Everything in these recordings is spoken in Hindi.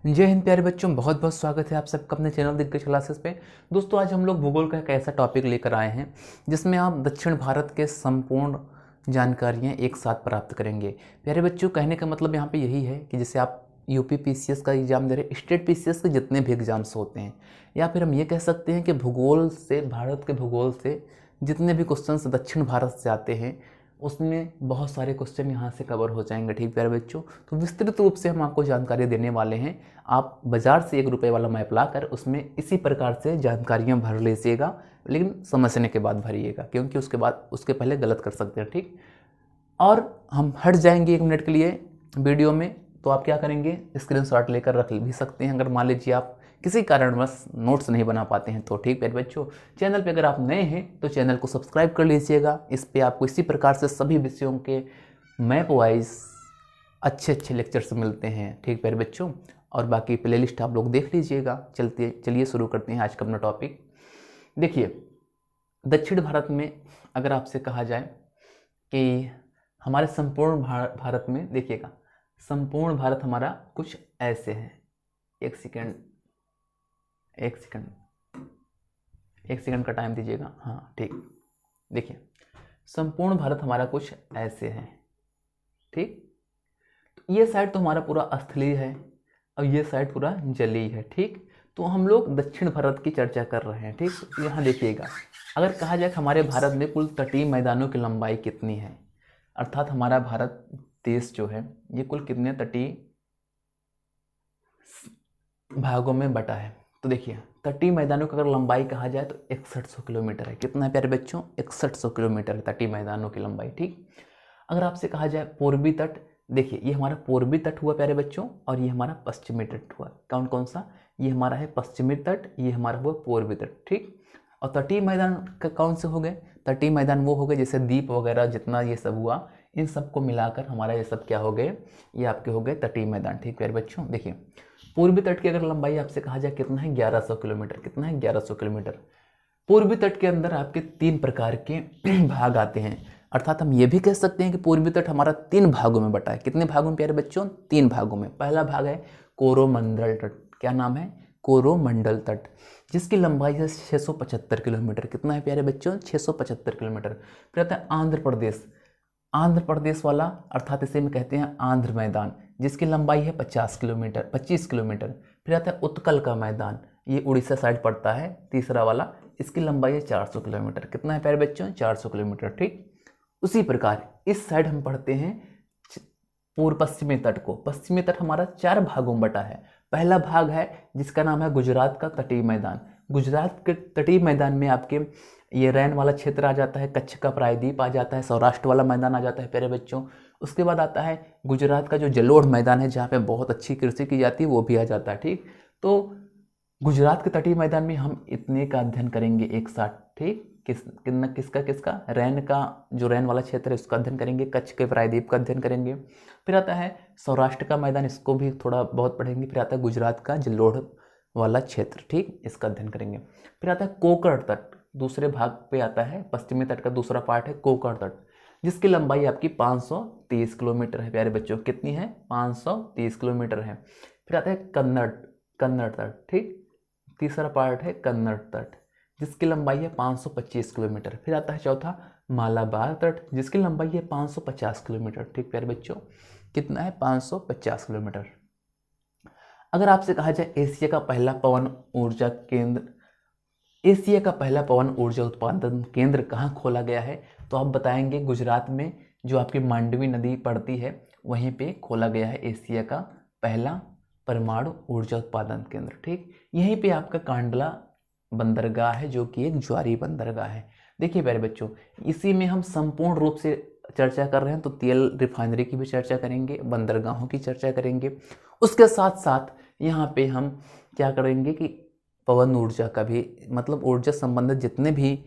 जय हिंद प्यारे बच्चों, बहुत बहुत स्वागत है आप सबका अपने चैनल दिग्गज क्लासेस पे। दोस्तों, आज हम लोग भूगोल का एक ऐसा टॉपिक लेकर आए हैं जिसमें आप दक्षिण भारत के संपूर्ण जानकारियां एक साथ प्राप्त करेंगे। प्यारे बच्चों, कहने का मतलब यहाँ पे यही है कि जैसे आप यूपी पीसीएस का एग्जाम दे रहे, स्टेट पीसीएस के जितने भी एग्जाम्स होते हैं, या फिर हम ये कह सकते हैं कि भूगोल से, भारत के भूगोल से जितने भी क्वेश्चन दक्षिण भारत से आते हैं उसमें बहुत सारे क्वेश्चन यहाँ से कवर हो जाएंगे। ठीक प्यारे बच्चों, तो विस्तृत रूप से हम आपको जानकारी देने वाले हैं। आप बाज़ार से 1 रुपये वाला मैप लाकर उसमें इसी प्रकार से जानकारियाँ भर लीजिएगा, लेकिन समझने के बाद भरिएगा, क्योंकि उसके पहले गलत कर सकते हैं। ठीक, और हम हट जाएंगे 1 मिनट के लिए वीडियो में, तो आप क्या करेंगे, स्क्रीनशॉट लेकर रख भी सकते हैं अगर मान लीजिए आप किसी कारणवश नोट्स नहीं बना पाते हैं तो। ठीक प्यारे बच्चों, चैनल पे अगर आप नए हैं तो चैनल को सब्सक्राइब कर लीजिएगा। इस पे आपको इसी प्रकार से सभी विषयों के मैप वाइज अच्छे अच्छे लेक्चर्स मिलते हैं। ठीक प्यारे बच्चों, और बाकी प्लेलिस्ट आप लोग देख लीजिएगा। चलिए शुरू करते हैं आज का अपना टॉपिक। देखिए, दक्षिण भारत में अगर आपसे कहा जाए कि हमारे संपूर्ण भारत में, देखिएगा, संपूर्ण भारत हमारा कुछ ऐसे है। एक सेकंड का टाइम दीजिएगा। हाँ ठीक, देखिए, संपूर्ण भारत हमारा कुछ ऐसे है। ठीक, तो ये साइड तो हमारा पूरा स्थलीय है और ये साइड पूरा जलीय है। ठीक, तो हम लोग दक्षिण भारत की चर्चा कर रहे हैं। ठीक, तो यहाँ देखिएगा, अगर कहा जाए हमारे भारत में कुल तटीय मैदानों की लंबाई कितनी है, अर्थात हमारा भारत देश जो है ये कुल कितने तटीय भागों में बटा है। तो देखिए, तटीय मैदानों की अगर लंबाई कहा जाए तो 6100 किलोमीटर है। कितना है प्यारे बच्चों? 6100 किलोमीटर है तटीय मैदानों की लंबाई। ठीक, अगर आपसे कहा जाए पूर्वी तट, देखिए ये हमारा पूर्वी तट हुआ प्यारे बच्चों, और ये हमारा पश्चिमी तट हुआ। कौन कौन सा? ये हमारा है पश्चिमी तट, ये हमारा हुआ पूर्वी तट। ठीक, और तटीय मैदान का कौन से हो गए? तटीय मैदान वो हो गए जैसे द्वीप वगैरह, जितना ये सब हुआ, इन सबको मिलाकर हमारा ये सब क्या हो गए, ये आपके हो गए तटीय मैदान। ठीक प्यारे बच्चों, देखिए पूर्वी तट की अगर लंबाई आपसे कहा जाए कितना है, 1100 किलोमीटर। कितना है? 1100 किलोमीटर। पूर्वी तट के अंदर आपके 3 प्रकार के भाग आते हैं, अर्थात हम ये भी कह सकते हैं कि पूर्वी तट हमारा 3 भागों में बटा है। कितने भागों में प्यारे बच्चों? 3 भागों में। पहला भाग है कोरोमंडल तट। क्या नाम है? कोरोमंडल तट, जिसकी लंबाई है 675 किलोमीटर। कितना है प्यारे बच्चों? 675 किलोमीटर। फिर आता है आंध्र प्रदेश, आंध्र प्रदेश वाला, अर्थात इसे में कहते हैं आंध्र मैदान, जिसकी लंबाई है 25 किलोमीटर। फिर आता है उत्कल का मैदान, ये उड़ीसा साइड पड़ता है, तीसरा वाला, इसकी लंबाई है 400 किलोमीटर। कितना है प्यारे बच्चों? 400 किलोमीटर। ठीक, उसी प्रकार इस साइड हम पढ़ते हैं पूर्व पश्चिमी तट को। पश्चिमी तट हमारा 4 भागों में बटा है। पहला भाग है जिसका नाम है गुजरात का तटीय मैदान। गुजरात के तटीय मैदान में आपके ये रैन वाला क्षेत्र आ जाता है, कच्छ का प्रायद्वीप आ जाता है, सौराष्ट्र वाला मैदान आ जाता है प्यारे बच्चों। उसके बाद आता है गुजरात का जो जलोढ़ मैदान है, जहाँ पे बहुत अच्छी कृषि की जाती है, वो भी आ जाता है। ठीक, तो गुजरात के तटीय मैदान में हम इतने का अध्ययन करेंगे एक साथ। ठीक, किसका रैन का, जो रैन वाला क्षेत्र है उसका अध्ययन करेंगे, कच्छ के प्रायद्वीप का अध्ययन करेंगे। फिर आता है सौराष्ट्र का मैदान, इसको भी थोड़ा बहुत पढ़ेंगे। फिर आता है गुजरात का जलोढ़ वाला क्षेत्र। ठीक, इसका अध्ययन करेंगे। फिर आता है कोंकण तट, दूसरे भाग पे आता है, पश्चिमी तट का दूसरा पार्ट है कोंकण तट, जिसकी लंबाई आपकी 530 किलोमीटर है प्यारे बच्चों। कितनी है? 530 किलोमीटर है। फिर आता है कन्नड़ तट। ठीक, तीसरा पार्ट है कन्नड़ तट, जिसकी लंबाई है 525 किलोमीटर। फिर आता है चौथा मालाबार तट, जिसकी लंबाई है 550 किलोमीटर। ठीक प्यारे बच्चों, कितना है? 550 किलोमीटर। अगर आपसे कहा जाए एशिया का पहला पवन ऊर्जा उत्पादन केंद्र कहाँ खोला गया है, तो आप बताएंगे गुजरात में, जो आपकी मांडवी नदी पड़ती है वहीं पे खोला गया है एशिया का पहला परमाणु ऊर्जा उत्पादन केंद्र। ठीक, यहीं पे आपका कांडला बंदरगाह है, जो कि एक ज्वारी बंदरगाह है। देखिए प्यारे बच्चों, इसी में हम संपूर्ण रूप से चर्चा कर रहे हैं, तो तेल रिफाइनरी की भी चर्चा करेंगे, बंदरगाहों की चर्चा करेंगे। उसके साथ साथ यहाँ पे हम क्या करेंगे कि पवन ऊर्जा का भी, मतलब ऊर्जा संबंधित जितने भी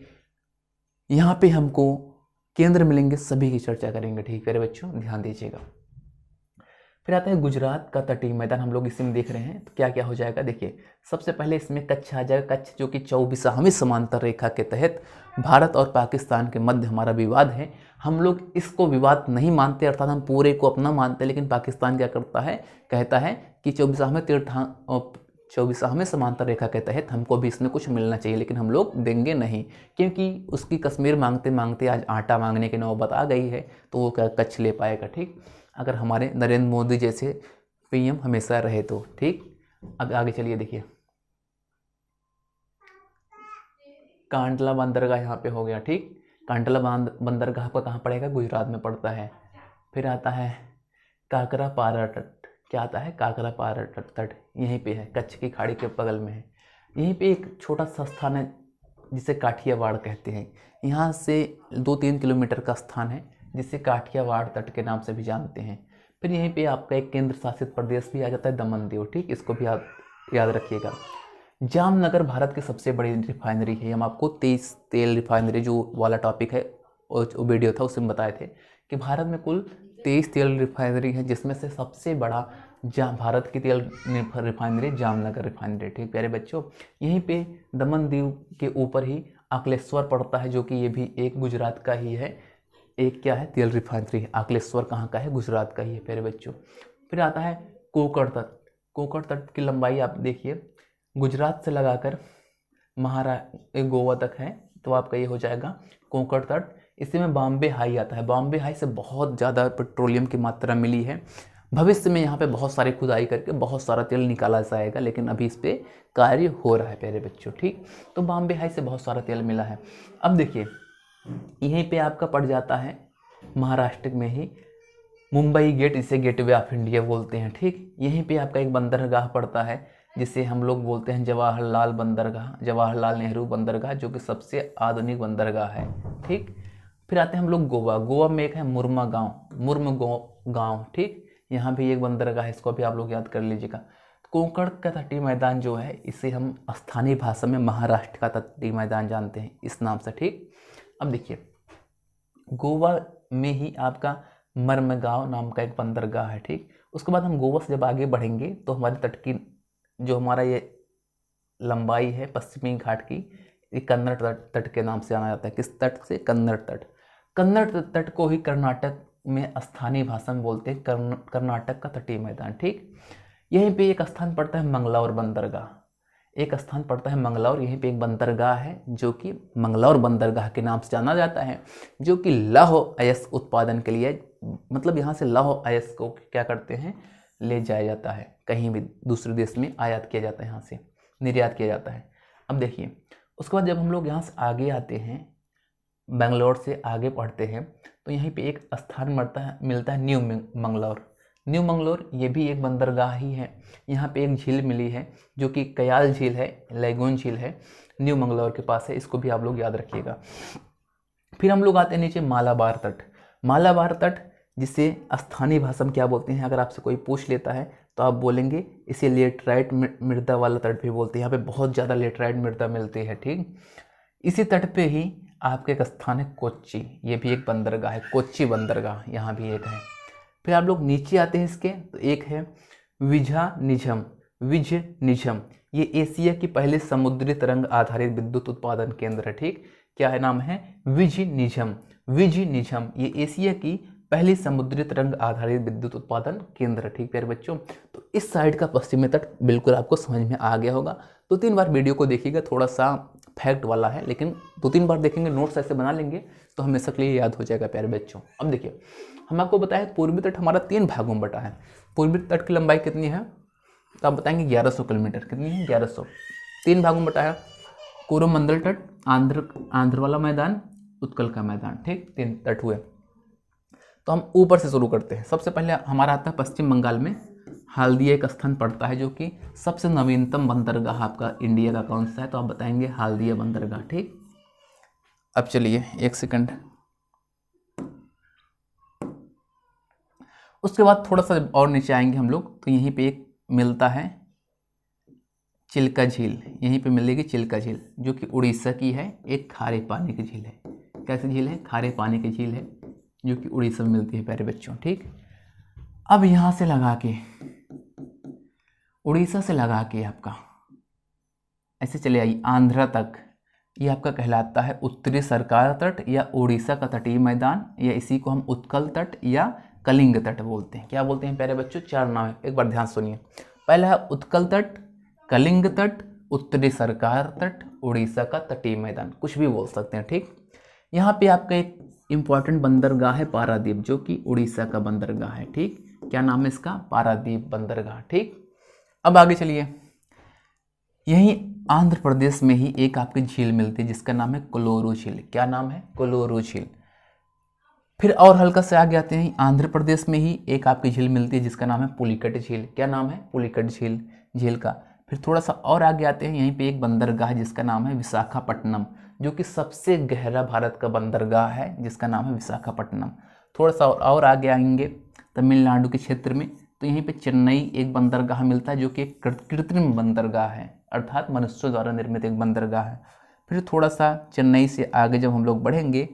यहाँ पे हमको केंद्र मिलेंगे सभी की चर्चा करेंगे। ठीक प्यारे बच्चों, ध्यान दीजिएगा। फिर आता है गुजरात का तटीय मैदान, हम लोग इसी में देख रहे हैं। तो क्या क्या हो जाएगा देखिए, सबसे पहले इसमें कच्छ आ जाएगा। कच्छ जो कि 24वीं समांतर रेखा के तहत भारत और पाकिस्तान के मध्य हमारा विवाद है। हम लोग इसको विवाद नहीं मानते, अर्थात हम पूरे को अपना मानते हैं, लेकिन पाकिस्तान क्या करता है, कहता है कि 24वीं समांतर रेखा के तहत हमको भी इसमें कुछ मिलना चाहिए, लेकिन हम लोग देंगे नहीं, क्योंकि उसकी कश्मीर मांगते मांगते आज आटा मांगने की नौबत आ गई है, तो वो क्या कच्छ ले पाएगा। ठीक, अगर हमारे नरेंद्र मोदी जैसे पीएम हमेशा रहे तो। ठीक, अब आगे चलिए देखिए, कांडला बंदरगाह यहाँ पे हो गया। ठीक, कांडला बंदरगाह का कहाँ पड़ेगा, गुजरात में पड़ता है। फिर आता है काकरापारा तट। क्या आता है, काकरापारा तट यहीं पे है, कच्छ की खाड़ी के बगल में है। यहीं पे एक छोटा सा स्थान है जिसे काठियावाड़ कहते हैं। यहाँ से 2-3 किलोमीटर का स्थान है जिसे काठियावाड़ तट के नाम से भी जानते हैं। फिर यहीं पे आपका एक केंद्र शासित प्रदेश भी आ जाता है, दमन दीव। ठीक, इसको भी आप याद रखिएगा। जामनगर भारत की सबसे बड़ी रिफाइनरी है। हम आपको 23 तेल रिफाइनरी जो वाला टॉपिक है और जो वीडियो था उसमें बताए थे कि भारत में कुल 23 तेल रिफाइनरी है, जिसमें से सबसे बड़ा भारत की तेल रिफाइनरी जामनगर रिफाइनरी। ठीक प्यारे बच्चों, यहीं पे दमन दीव के ऊपर ही आकलेश्वर पड़ता है, जो कि ये भी एक गुजरात का ही है। एक क्या है, तेल रिफाइनरी। आकलेश्वर कहाँ का है, गुजरात का ही है प्यारे बच्चों। फिर आता है कोकण तट। कोकण तट की लंबाई आप देखिए, गुजरात से लगाकर गोवा तक है, तो आपका ये हो जाएगा कोकण तट। इसी में बॉम्बे हाई आता है। बॉम्बे हाई से बहुत ज़्यादा पेट्रोलियम की मात्रा मिली है। भविष्य में यहाँ पे बहुत सारी खुदाई करके बहुत सारा तेल निकाला जाएगा, लेकिन अभी इस पर कार्य हो रहा है प्यारे बच्चों। ठीक, तो बॉम्बे हाई से बहुत सारा तेल मिला है। अब देखिए, यहीं पे आपका पड़ जाता है महाराष्ट्र में ही मुंबई गेट, इसे गेटवे ऑफ इंडिया बोलते हैं। ठीक, यहीं पे आपका एक बंदरगाह पड़ता है जिसे हम लोग बोलते हैं जवाहरलाल बंदरगाह, जवाहरलाल नेहरू बंदरगाह, जो कि सबसे आधुनिक बंदरगाह है। ठीक, फिर आते हैं हम लोग गोवा। गोवा में एक है मुर्मुगांव गाँव। ठीक, यहाँ भी एक बंदरगाह है, इसको भी आप लोग याद कर लीजिएगा। कोंकण का तटीय मैदान जो है, इसे हम स्थानीय भाषा में महाराष्ट्र का तटीय मैदान जानते हैं इस नाम से। ठीक, अब देखिए, गोवा में ही आपका मर्मगांव नाम का एक बंदरगाह है। ठीक, उसके बाद हम गोवा से जब आगे बढ़ेंगे तो हमारे तट की जो हमारा ये लंबाई है पश्चिमी घाट की, ये कन्नड़ तट के नाम से जाना जाता है। किस तट से, कन्नड़ तट। कन्नड़ तट को ही कर्नाटक में स्थानीय भाषा में बोलते हैं कर्नाटक का तटीय मैदान। ठीक, यहीं पे एक स्थान पड़ता है मंगलौर बंदरगाह। एक स्थान पड़ता है मंगलौर, यहीं पे एक बंदरगाह है जो कि मंगलौर बंदरगाह के नाम से जाना जाता है, जो कि लौह अयस्क उत्पादन के लिए, मतलब यहाँ से लौह अयस्क को क्या करते हैं, ले जाया जाता है, कहीं भी दूसरे देश में आयात किया जाता है, यहाँ से निर्यात किया जाता है। अब देखिए, उसके बाद जब हम लोग यहाँ से आगे आते हैं, बेंगलोर से आगे पढ़ते हैं, तो यहीं पे एक स्थान मिलता है न्यू मंगलौर। न्यू मंगलौर ये भी एक बंदरगाह ही है। यहाँ पे एक झील मिली है जो कि कयाल झील है, लैगून झील है, न्यू मंगलौर के पास है, इसको भी आप लोग याद रखिएगा। फिर हम लोग आते हैं नीचे मालाबार तट। मालाबार तट जिसे स्थानीय भाषा में क्या बोलते हैं, अगर आपसे कोई पूछ लेता है तो आप बोलेंगे इसे लेटराइट मृदा वाला तट भी बोलते हैं। यहाँ पे बहुत ज़्यादा लेटराइट मृदा मिलती है। ठीक, इसी तट पे ही आपके एक स्थान है कोच्चि, ये भी एक बंदरगाह है, कोच्चि बंदरगाह यहाँ भी एक है। फिर आप लोग नीचे आते हैं इसके, तो एक है विझनिझम, ये एशिया की पहले समुद्री तरंग आधारित विद्युत उत्पादन केंद्र है। ठीक, क्या है नाम है, विझनिझम। ये एशिया की पहली समुद्री तरंग आधारित विद्युत उत्पादन केंद्र। ठीक प्यारे बच्चों, तो इस साइड का पश्चिमी तट बिल्कुल आपको समझ में आ गया होगा। 2-3 बार वीडियो को देखिएगा, थोड़ा सा फैक्ट वाला है, लेकिन 2-3 बार देखेंगे, नोट्स ऐसे बना लेंगे तो हमेशा के लिए याद हो जाएगा प्यारे बच्चों। अब देखिए, हम आपको बताएं पूर्वी तट हमारा 3 भागों में बटा है। पूर्वी तट की लंबाई कितनी है, तो आप बताएंगे 1100 किलोमीटर। कितनी है, 1100। 3 भागों में बटा है, कोरोमंडल तट, आंध्र वाला मैदान, उत्कल का मैदान। ठीक, 3 तट हुए। तो हम ऊपर से शुरू करते हैं। सबसे पहले हमारा आता है पश्चिम बंगाल में हाल्दिया एक स्थान पड़ता है, जो कि सबसे नवीनतम बंदरगाह आपका इंडिया का कौन सा है, तो आप बताएंगे हाल्दिया बंदरगाह। ठीक, अब चलिए 1 सेकंड। उसके बाद थोड़ा सा और नीचे आएंगे हम लोग, तो यहीं पे एक मिलता है चिल्का झील, यहीं पे मिलेगी चिल्का झील, जो कि उड़ीसा की है, एक खारे पानी की झील है। कैसी झील है, खारे पानी की झील है, जो कि उड़ीसा में मिलती है प्यारे बच्चों। ठीक, अब यहाँ से लगा के उड़ीसा से लगा के आपका ऐसे चले आइए आंध्रा तक, ये आपका कहलाता है उत्तरी सरकार तट या उड़ीसा का तटीय मैदान, या इसी को हम उत्कल तट या कलिंग तट बोलते हैं। क्या बोलते हैं प्यारे बच्चों? 4 नाम है, एक बार ध्यान सुनिए। पहला है उत्कल तट, कलिंग तट, उत्तरी सरकार तट, उड़ीसा का तटीय मैदान, कुछ भी बोल सकते हैं। ठीक, यहाँ पे आपका एक इम्पॉर्टेंट बंदरगाह है पारादीप, जो कि उड़ीसा का बंदरगाह है। ठीक, क्या नाम है इसका? पारादीप बंदरगाह। ठीक, अब आगे चलिए। यहीं आंध्र प्रदेश में ही एक आपकी झील मिलती है जिसका नाम है कोलोरू झील। क्या नाम है? कोलोरू झील। फिर और हल्का से आगे आते हैं, आंध्र प्रदेश में ही एक आपकी झील मिलती है जिसका नाम है पुलिकट झील। क्या नाम है? पुलिकट झील का। फिर थोड़ा सा और आगे आते हैं, यहीं पे एक बंदरगाह है जिसका नाम है विशाखापट्टनम, जो कि सबसे गहरा भारत का बंदरगाह है जिसका नाम है विशाखापट्टनम। थोड़ा सा और आगे आएंगे तमिलनाडु के क्षेत्र में, तो यहीं पे चेन्नई एक बंदरगाह मिलता है जो कि एक कृत्रिम बंदरगाह है, अर्थात मनुष्यों द्वारा निर्मित एक बंदरगाह है। फिर थोड़ा सा चेन्नई से आगे जब हम लोग बढ़ेंगे,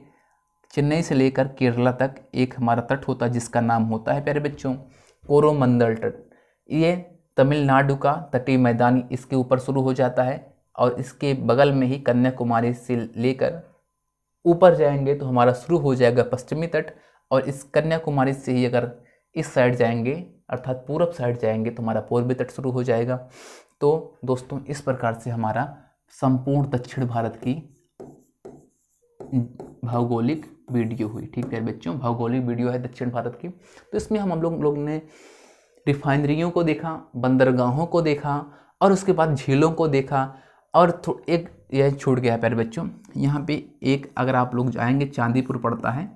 चेन्नई से लेकर केरला तक एक हमारा तट होता है जिसका नाम होता है प्यारे बच्चों कोरोमंडल तट। ये तमिलनाडु का तटीय मैदान इसके ऊपर शुरू हो जाता है, और इसके बगल में ही कन्याकुमारी से लेकर ऊपर जाएंगे तो हमारा शुरू हो जाएगा पश्चिमी तट, और इस कन्याकुमारी से ही अगर इस साइड जाएंगे अर्थात पूर्व साइड जाएंगे तो हमारा पूर्वी तट शुरू हो जाएगा। तो दोस्तों इस प्रकार से हमारा संपूर्ण दक्षिण भारत की भौगोलिक वीडियो हुई। ठीक है बच्चों, भौगोलिक वीडियो है दक्षिण भारत की। तो इसमें हम लोग ने रिफाइनरियों को देखा, बंदरगाहों को देखा, और उसके बाद झीलों को देखा, और एक यह छूट गया प्यारे बच्चों, यहाँ पे एक अगर आप लोग जाएंगे चांदीपुर पड़ता है,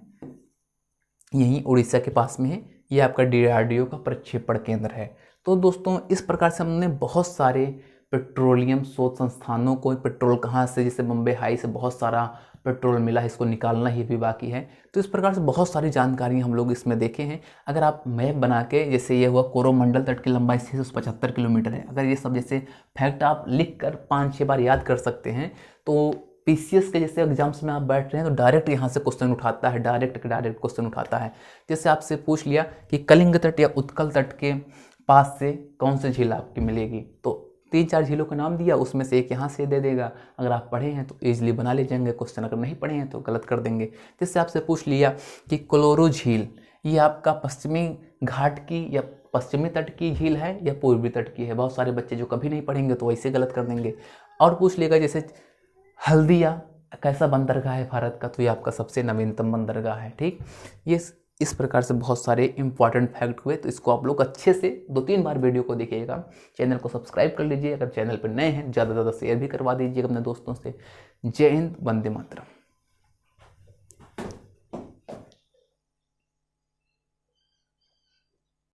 यहीं उड़ीसा के पास में है, ये आपका DRDO का प्रक्षेपण केंद्र है। तो दोस्तों इस प्रकार से हमने बहुत सारे पेट्रोलियम शोध संस्थानों को, पेट्रोल कहाँ से, जैसे बम्बे हाई से बहुत सारा पेट्रोल मिला है, इसको निकालना ही भी बाकी है। तो इस प्रकार से बहुत सारी जानकारी हम लोग इसमें देखे हैं। अगर आप मैप बना के, जैसे ये हुआ कोरोमंडल तट की लंबाई 675 किलोमीटर है, अगर ये सब जैसे फैक्ट आप लिख कर 5-6 बार याद कर सकते हैं, तो PCS के जैसे एग्जाम्स में आप बैठ रहे हैं तो डायरेक्ट यहाँ से क्वेश्चन उठाता है, डायरेक्ट क्वेश्चन उठाता है। जैसे आपसे पूछ लिया कि कलिंग तट या उत्कल तट के पास से कौन सी झील आपकी मिलेगी, तो 3-4 झीलों का नाम दिया, उसमें से एक यहाँ से दे देगा। अगर आप पढ़े हैं तो ईजिली बना ले जाएंगे क्वेश्चन, अगर नहीं पढ़े हैं तो गलत कर देंगे। जैसे आपसे पूछ लिया कि कोलोरू झील ये आपका पश्चिमी घाट की या पश्चिमी तट की झील है या पूर्वी तट की है, बहुत सारे बच्चे जो कभी नहीं पढ़ेंगे तो वैसे गलत कर देंगे। और पूछ लेगा जैसे हल्दिया कैसा बंदरगाह है भारत का, तो ये आपका सबसे नवीनतम बंदरगाह है। ठीक, ये इस प्रकार से बहुत सारे इंपॉर्टेंट फैक्ट हुए। तो इसको आप लोग अच्छे से 2-3 बार वीडियो को देखिएगा। चैनल को सब्सक्राइब कर लीजिए, अगर चैनल पर नए हैं ज़्यादा से ज़्यादा शेयर भी करवा दीजिएगा अपने दोस्तों से। जय हिंद, वंदे मातरम।